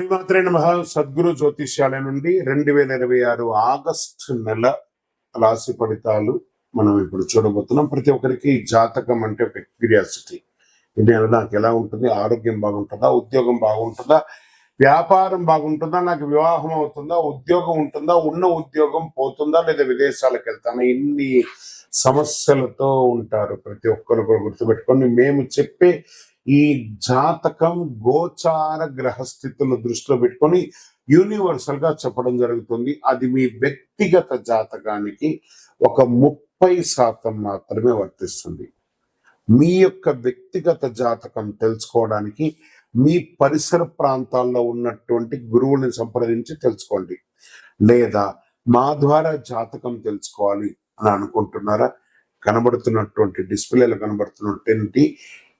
శ్రీమాత్రే నమః. సద్గురు జ్యోతిష్యాలయం నుండి 2026 ఆగస్టు నెల రాశి ఫలితాలు మనం ఇప్పుడు చూడబోతున్నాం. ప్రతి ఒక్కరికి జాతకం అంటే ఒక క్యూరియాసిటీ. ఈ నెల నాకు ఎలా ఉంటుంది, ఆరోగ్యం బాగుంటుందా, ఉద్యోగం బాగుంటుందా, వ్యాపారం బాగుంటుందా, నాకు వివాహం అవుతుందా, ఉద్యోగం ఉంటుందా, ఉన్న ఉద్యోగం పోతుందా, లేదా విదేశాలకు వెళ్తానా, ఇన్ని సమస్యలతో ఉంటారు. ప్రతి ఒక్కరు కూడా గుర్తుపెట్టుకొని మేము చెప్పే ఈ జాతకం గోచార గ్రహస్థితులను దృష్టిలో పెట్టుకొని యూనివర్సల్ గా చెప్పడం జరుగుతుంది. అది మీ వ్యక్తిగత జాతకానికి ఒక 30% మాత్రమే వర్తిస్తుంది. మీ యొక్క వ్యక్తిగత జాతకం తెలుసుకోవడానికి మీ పరిసర ప్రాంతాల్లో ఉన్నటువంటి గురువుని సంప్రదించి తెలుసుకోండి. లేదా మా ద్వారా జాతకం తెలుసుకోవాలి అని అనుకుంటున్నారా? కనబడుతున్నటువంటి డిస్ప్లేలో కనబడుతున్నటువంటి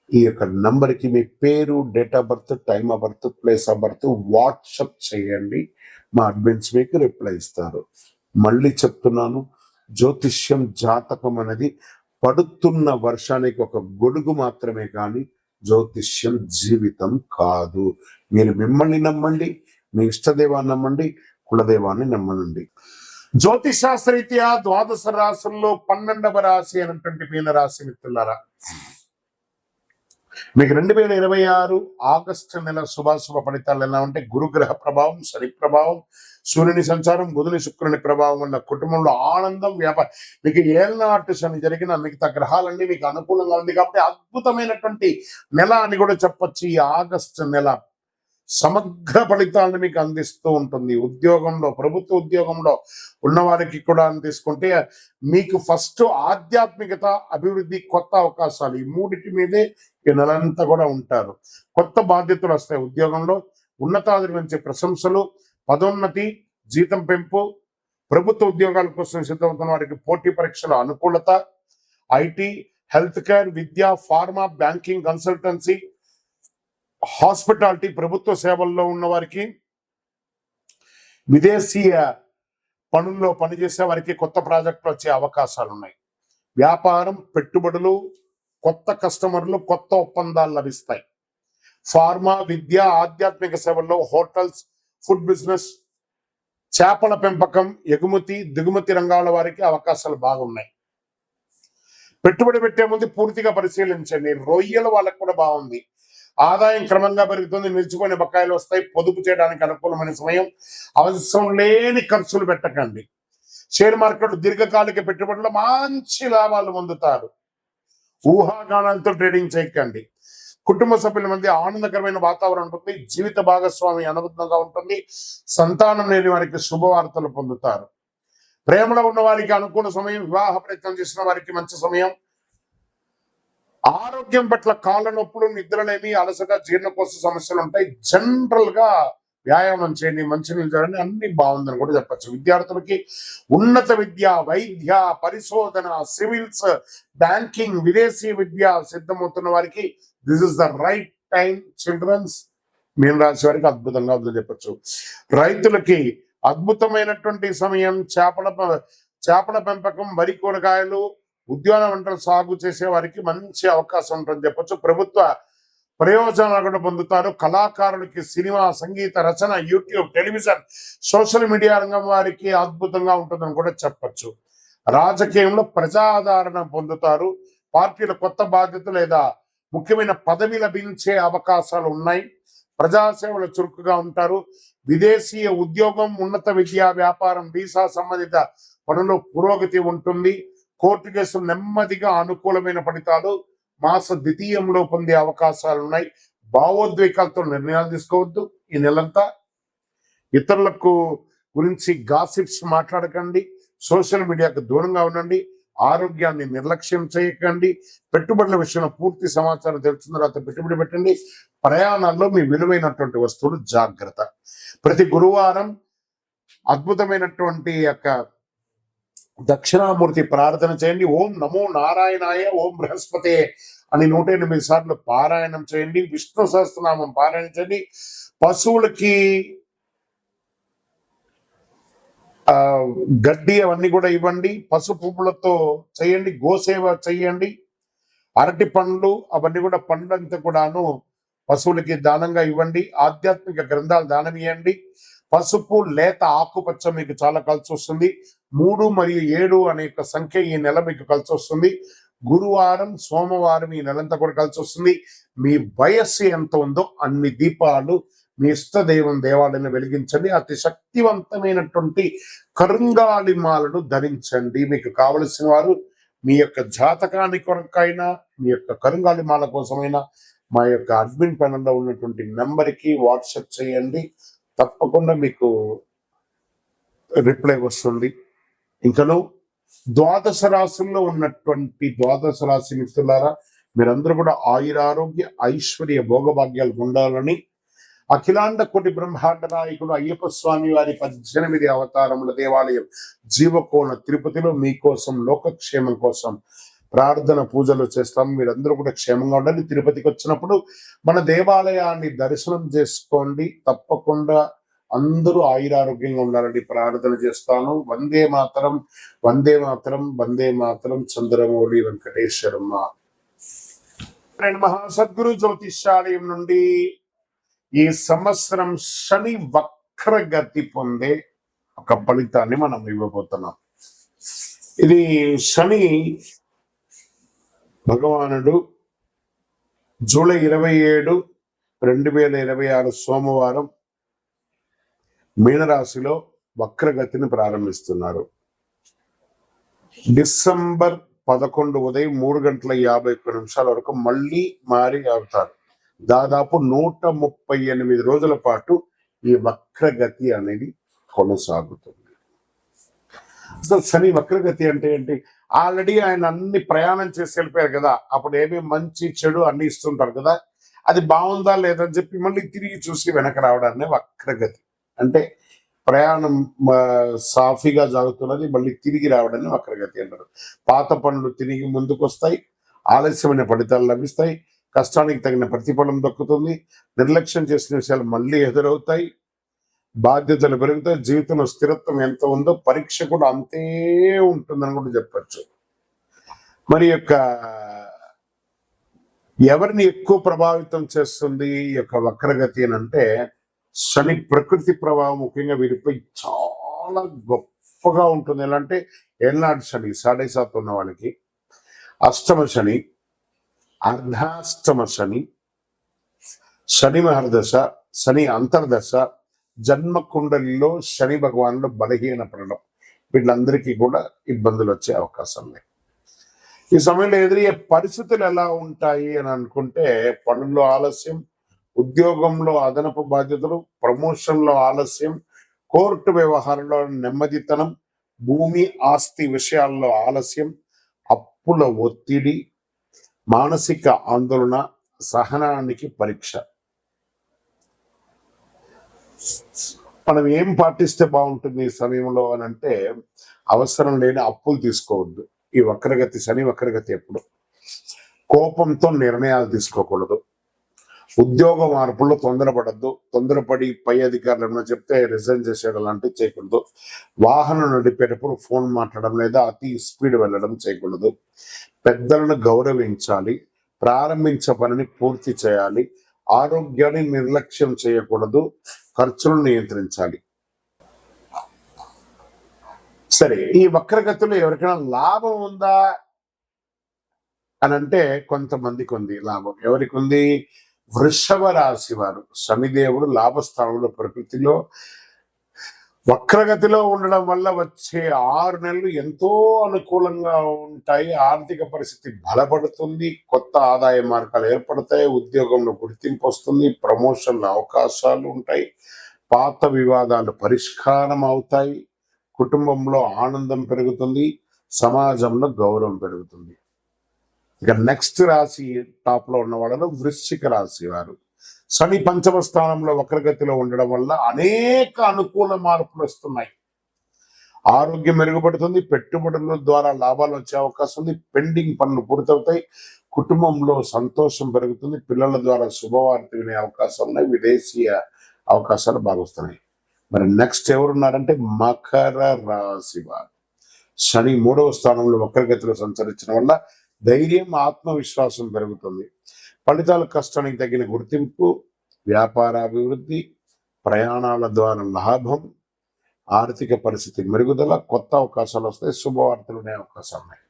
ఈ యొక్క నంబర్కి మీ పేరు, date of birth, time of birth, place of birth WhatsApp చేయండి. మా అడ్మిన్స్ మీకు రిప్లై ఇస్తారు. మళ్ళీ చెప్తున్నాను, జ్యోతిష్యం జాతకం అనేది పడుతున్న వర్షానికి ఒక గొడుగు మాత్రమే కానీ జ్యోతిష్యం జీవితం కాదు. మీరు మిమ్మల్ని నమ్మండి, మీ ఇష్టదేవాన్ని నమ్మండి, కులదేవాన్ని నమ్మనండి. జ్యోతిషాస్త్రరీత్యా ద్వాదశ రాశుల్లో 12వ రాశి అయినటువంటి మీన రాశి మిత్రులారా, మీకు 2026 ఆగస్టు నెల శుభాశుభ ఫలితాలు ఎలా ఉంటే, గురుగ్రహ ప్రభావం, శని ప్రభావం, సూర్యుని సంచారం, బుధుని శుక్రుని ప్రభావం వల్ల కుటుంబంలో ఆనందం, వ్యాపారం. మీకు ఏళ్ళనాటి శని జరిగిన మిగతా గ్రహాలన్నీ మీకు అనుకూలంగా ఉంది కాబట్టి అద్భుతమైనటువంటి నెల అని కూడా చెప్పొచ్చు. ఈ ఆగస్టు నెల సమగ్ర ఫలితాలను మీకు అందిస్తూ ఉంటుంది. ఉద్యోగంలో, ప్రభుత్వ ఉద్యోగంలో ఉన్న వారికి కూడా తీసుకుంటే మీకు ఫస్ట్ ఆధ్యాత్మికత, అభివృద్ధి, కొత్త అవకాశాలు, ఈ మూడింటి మీదే ఈ నెలంతా కూడా ఉంటారు. కొత్త బాధ్యతలు వస్తాయి. ఉద్యోగంలో ఉన్నతాధికారుల నుంచి ప్రశంసలు, పదోన్నతి, జీతం పెంపు, ప్రభుత్వ ఉద్యోగాల కోసం సిద్ధమవుతున్న వారికి పోటీ పరీక్షల అనుకూలత, IT, health care, Vidya, pharma, banking, consultancy, hospitality, ప్రభుత్వ సేవల్లో ఉన్న వారికి, విదేశీయ పనుల్లో పనిచేసే వారికి కొత్త ప్రాజెక్టులు వచ్చే అవకాశాలు ఉన్నాయి. వ్యాపారం, పెట్టుబడులు, కొత్త కస్టమర్లు, కొత్త ఒప్పందాలు లభిస్తాయి. ఫార్మా, విద్య, ఆధ్యాత్మిక సేవల్లో, హోటల్స్, ఫుడ్ బిజినెస్, చేపల పెంపకం, ఎగుమతి, దిగుమతి రంగాల వారికి అవకాశాలు బాగున్నాయి. పెట్టుబడి పెట్టే ముందు పూర్తిగా పరిశీలించండి. రొయ్యల వాళ్ళకు కూడా బాగుంది. ఆదాయం క్రమంగా పెరుగుతుంది. నిలిచిపోయిన బకాయిలు వస్తాయి. పొదుపు చేయడానికి అనుకూలమైన సమయం. అవసరం లేని ఖర్చులు పెట్టకండి. షేర్ మార్కెట్ దీర్ఘకాలిక పెట్టుబడులు మంచి లాభాలు పొందుతారు. ఊహాగానాలతో ట్రేడింగ్ చేయకండి. కుటుంబ సభ్యుల మధ్య ఆనందకరమైన వాతావరణం ఉంటుంది. జీవిత భాగస్వామి అనుబంధంగా ఉంటుంది. సంతానం లేని వారికి శుభవార్తలు పొందుతారు. ప్రేమలో ఉన్న వారికి అనుకూల సమయం. వివాహ ప్రయత్నం చేసిన వారికి మంచి సమయం. ఆరోగ్యం పట్ల కాళ్ళ నొప్పులు, నిద్రలేమి, అలసట, జీర్ణకోశ సమస్యలు ఉంటాయి. జనరల్ గా వ్యాయామం చేయండి, మంచినీళ్ళు తాగండి, అన్ని బాగుందని కూడా చెప్పచ్చు. విద్యార్థులకి ఉన్నత విద్య, వైద్య, పరిశోధన, సివిల్స్, బ్యాంకింగ్, విదేశీ విద్య సిద్ధమవుతున్న వారికి this is the right time. Children's, మీన రాశి వారికి అద్భుతంగా ఉందని చెప్పచ్చు. రైతులకి అద్భుతమైనటువంటి సమయం. చేపల పెంపకం, వరి, కూరగాయలు, ఉద్యాన పంటలు సాగు చేసే వారికి మంచి అవకాశం ఉంటుందని చెప్పొచ్చు. ప్రభుత్వ ప్రయోజనాలు కూడా పొందుతారు. కళాకారులకి సినిమా, సంగీత రచన, యూట్యూబ్, టెలివిజన్, సోషల్ మీడియా రంగం వారికి అద్భుతంగా ఉంటుందని కూడా చెప్పచ్చు. రాజకీయంలో ప్రజాదరణ పొందుతారు. పార్టీల కొత్త బాధ్యత లేదా ముఖ్యమైన పదవి లభించే అవకాశాలు ఉన్నాయి. ప్రజాసేవలు చురుకుగా ఉంటారు. విదేశీయ ఉద్యోగం, ఉన్నత విద్య, వ్యాపారం, వీసా సంబంధిత పనుల్లో పురోగతి ఉంటుంది. కోర్టు కేసులు నెమ్మదిగా అనుకూలమైన ఫలితాలు మాస ద్వితీయంలో పొందే అవకాశాలు ఉన్నాయి. భావోద్వేగాలతో నిర్ణయాలు తీసుకోవద్దు. ఈ నెలంతా ఇతరులకు గురించి గాసిప్స్ మాట్లాడకండి. సోషల్ మీడియాకు దూరంగా ఉండండి. ఆరోగ్యాన్ని నిర్లక్ష్యం చేయకండి. పెట్టుబడుల విషయంలో పూర్తి సమాచారం తెలిసిన తర్వాత పెట్టుబడి పెట్టండి. ప్రయాణాల్లో మీ విలువైనటువంటి వస్తువులు జాగ్రత్త. ప్రతి గురువారం అద్భుతమైనటువంటి యొక్క దక్షిణామూర్తి ప్రార్థన చేయండి. ఓం నమో నారాయణాయ, ఓం బృహస్పతే అని 108 సార్లు పారాయణం చేయండి. విష్ణు సహస్రనామం పారాయణం చేయండి. పశువులకి గడ్డి అవన్నీ కూడా ఇవ్వండి. పసుపులతో చేయండి. గోసేవ చేయండి. అరటి పండ్లు అవన్నీ కూడా పండ్లంతా కూడాను పశువులకి దానంగా ఇవ్వండి. ఆధ్యాత్మిక గ్రంథాలు దానం ఇవ్వండి. పసుపు లేత ఆకుపచ్చ మీకు చాలా కలిసి వస్తుంది. 3 మరియు 7 అనే సంఖ్య ఈ నెల మీకు కలిసి వస్తుంది. గురువారం సోమవారం ఈ నెలంతా కూడా కలిసి వస్తుంది. మీ వయస్సు ఎంత ఉందో అన్ని దీపాలు మీ ఇష్టదైవం దేవాలయాన్ని వెలిగించండి. అతి శక్తివంతమైనటువంటి కరుంగాలి మాలను ధరించండి. మీకు కావలసిన వారు మీ యొక్క జాతకాన్ని కొరకైనా మీ యొక్క కరుంగాలి మాల కోసమైనా మా యొక్క అడ్మిన్ ప్యానల్లో ఉన్నటువంటి నెంబర్కి వాట్సాప్ చేయండి. తప్పకుండా మీకు రిప్లై వస్తుంది. ఇంకను ద్వాదశ రాశుల్లో ఉన్నటువంటి ద్వాదశ రాశి మిత్రులారా, మీరందరూ కూడా ఆయురారోగ్య ఐశ్వర్య భోగభాగ్యాలు ఉండాలని అఖిలాండ కోటి బ్రహ్మాండ నాయకుడు అయ్యప్ప స్వామి వారి 18 అవతారముల దేవాలయం జీవకోణ తిరుపతిలో మీకోసం లోకక్షేమం కోసం ప్రార్థన పూజలు చేస్తాం. మీరందరూ కూడా క్షేమంగా ఉండాలి. తిరుపతికి వచ్చినప్పుడు మన దేవాలయాన్ని దర్శనం చేసుకోండి. తప్పకుండా అందరూ ఆయురారోగ్యంగా ఉండాలని ప్రార్థన చేస్తాను. వందే మాతరం, వందే మాతరం, వందే మాతరం. చంద్రమౌళి వెంకటేశ్వరమ్మ. మహాసద్గురు జ్యోతిష్యాలయం నుండి ఈ సంవత్సరం శని వక్రగతి పొందే ఒక ఫలితాన్ని మనం ఇవ్వబోతున్నాం. ఇది శని భగవానుడు జూలై 27, 2026 సోమవారం మీనరాశిలో వక్రగతిని ప్రారంభిస్తున్నారు. డిసెంబర్ 11 ఉదయం 3:51 వరకు మళ్ళీ మారి అవుతారు. దాదాపు 138 రోజుల పాటు ఈ వక్రగతి అనేది కొనసాగుతుంది. అసలు శని వక్రగతి అంటే ఏంటి? ఆల్రెడీ ఆయన అన్ని ప్రయాణం చేసి వెళ్ళిపోయారు కదా, అప్పుడు ఏమేమి మంచి చెడు అన్ని ఇస్తుంటారు కదా, అది బాగుందా లేదని చెప్పి మళ్ళీ తిరిగి చూసి వెనక రావడాన్ని వక్రగతి అంటే. ప్రయాణం సాఫీగా జరుగుతున్నది, మళ్ళీ తిరిగి రావడాన్ని వక్రగతి అంటారు. పాత పనులు తిరిగి ముందుకు వస్తాయి, ఆలస్యమైన ఫలితాలు లభిస్తాయి, కష్టానికి తగిన ప్రతిఫలం దక్కుతుంది, నిర్లక్ష్యం చేసిన విషయాలు మళ్ళీ ఎదురవుతాయి, బాధ్యతలు పెరుగుతాయి, జీవితంలో స్థిరత్వం ఎంత ఉందో పరీక్ష కూడా అంతే ఉంటుందని కూడా చెప్పచ్చు. మరి యొక్క ఎవరిని ఎక్కువ ప్రభావితం చేస్తుంది ఈ యొక్క వక్రగతి అని అంటే, శని ప్రకృతి ప్రభావం ముఖ్యంగా వీరిపై చాలా గొప్పగా ఉంటుంది. ఎలా అంటే ఏళ్ళనాటి శని 7.5 ఉన్న వాళ్ళకి, అష్టమ శని, అర్ధాష్టమ శని, శని మహర్దశ, శని అంతర్దశ, జన్మ కుండలిలో శని భగవానుడు బలహీన పడడం, వీళ్ళందరికీ కూడా ఇబ్బందులు వచ్చే అవకాశం లేదు. ఈ సమయంలో ఎదురయ్యే పరిస్థితులు ఎలా ఉంటాయి అని అనుకుంటే, పనుల్లో ఆలస్యం, ఉద్యోగంలో అదనపు బాధ్యతలు, ప్రమోషన్లో ఆలస్యం, కోర్టు వ్యవహారంలో నెమ్మదితనం, భూమి ఆస్తి విషయాల్లో ఆలస్యం, అప్పుల ఒత్తిడి, మానసిక ఆందోళన, సహనానికి పరీక్ష. మనం ఏం పాటిస్తే బాగుంటుంది ఈ సమయంలో అని అంటే, అవసరం లేని అప్పులు తీసుకోవద్దు. ఈ వక్రగతి శని వక్రగతి ఎప్పుడు కోపంతో నిర్ణయాలు తీసుకోకూడదు. ఉద్యోగ మార్పుల్లో తొందరపడద్దు. తొందరపడి పై అధికారులు చెప్తే రిజైన్ చేసేయడం లాంటివి చేయకూడదు. వాహనం నడిపేటప్పుడు ఫోన్ మాట్లాడడం లేదా అతి స్పీడ్ వెళ్ళడం చేయకూడదు. పెద్దలను గౌరవించాలి. ప్రారంభించే పనిని పూర్తి చేయాలి. ఆరోగ్యాన్ని నిర్లక్ష్యం చేయకూడదు. ఖర్చులను నియంత్రించాలి. సరే, ఈ వక్రగతిలో ఎవరికైనా లాభం ఉందా అని అంటే కొంతమందికి ఉంది లాభం. ఎవరికి ఉంది? వృషభ రాశి వారు. శనిదేవుడు లాభస్థానంలో ప్రకృతిలో వక్రగతిలో ఉండడం వల్ల వచ్చే 6 నెలలు ఎంతో అనుకూలంగా ఉంటాయి. ఆర్థిక పరిస్థితి బలపడుతుంది, కొత్త ఆదాయ మార్గాలు ఏర్పడతాయి, ఉద్యోగంలో గుర్తింపు వస్తుంది, ప్రమోషన్ల అవకాశాలు ఉంటాయి, పాత వివాదాలు పరిష్కారం అవుతాయి, కుటుంబంలో ఆనందం పెరుగుతుంది, సమాజంలో గౌరవం పెరుగుతుంది. ఇక నెక్స్ట్ రాశి టాప్ లో ఉన్న వాళ్ళలో వృశ్చిక రాశి వారు. శని పంచమ స్థానంలో వక్రగతిలో ఉండడం వల్ల అనేక అనుకూల మార్పులు వస్తున్నాయి. ఆరోగ్యం మెరుగుపడుతుంది, పెట్టుబడుల ద్వారా లాభాలు వచ్చే అవకాశం ఉంది, పెండింగ్ పనులు పూర్తవుతాయి, కుటుంబంలో సంతోషం పెరుగుతుంది, పిల్లల ద్వారా శుభవార్త వినే అవకాశం ఉన్నాయి, విదేశీయ అవకాశాలు బాగొస్తున్నాయి. మరి నెక్స్ట్ ఎవరున్నారంటే మకర రాశి వారు. శని 3వ స్థానంలో వక్రగతిలో సంచరించడం వల్ల ధైర్యం, ఆత్మవిశ్వాసం పెరుగుతుంది, ఫలితాలు కష్టానికి తగిన గుర్తింపు, వ్యాపార అభివృద్ధి, ప్రయాణాల ద్వారా లాభం, ఆర్థిక పరిస్థితి మెరుగుదల, కొత్త అవకాశాలు వస్తాయి, శుభవార్తలు ఉండే అవకాశాలు ఉన్నాయి.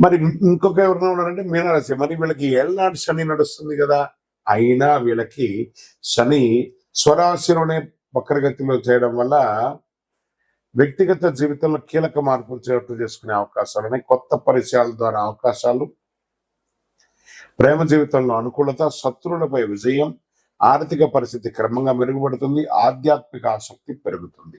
మరి ఇంకొక ఎవరైనా ఉన్నారంటే మీనరాశి. మరి వీళ్ళకి ఏళ్ళనాటి శని నడుస్తుంది కదా, అయినా వీళ్ళకి శని స్వరాశిలోనే వక్రగతిలో చేయడం వల్ల వ్యక్తిగత జీవితంలో కీలక మార్పులు చోటు చేసుకునే అవకాశాలు ఉన్నాయి. కొత్త పరిచయాల ద్వారా అవకాశాలు, ప్రేమ జీవితంలో అనుకూలత, శత్రువులపై విజయం, ఆర్థిక పరిస్థితి క్రమంగా మెరుగుపడుతుంది, ఆధ్యాత్మిక ఆసక్తి పెరుగుతుంది.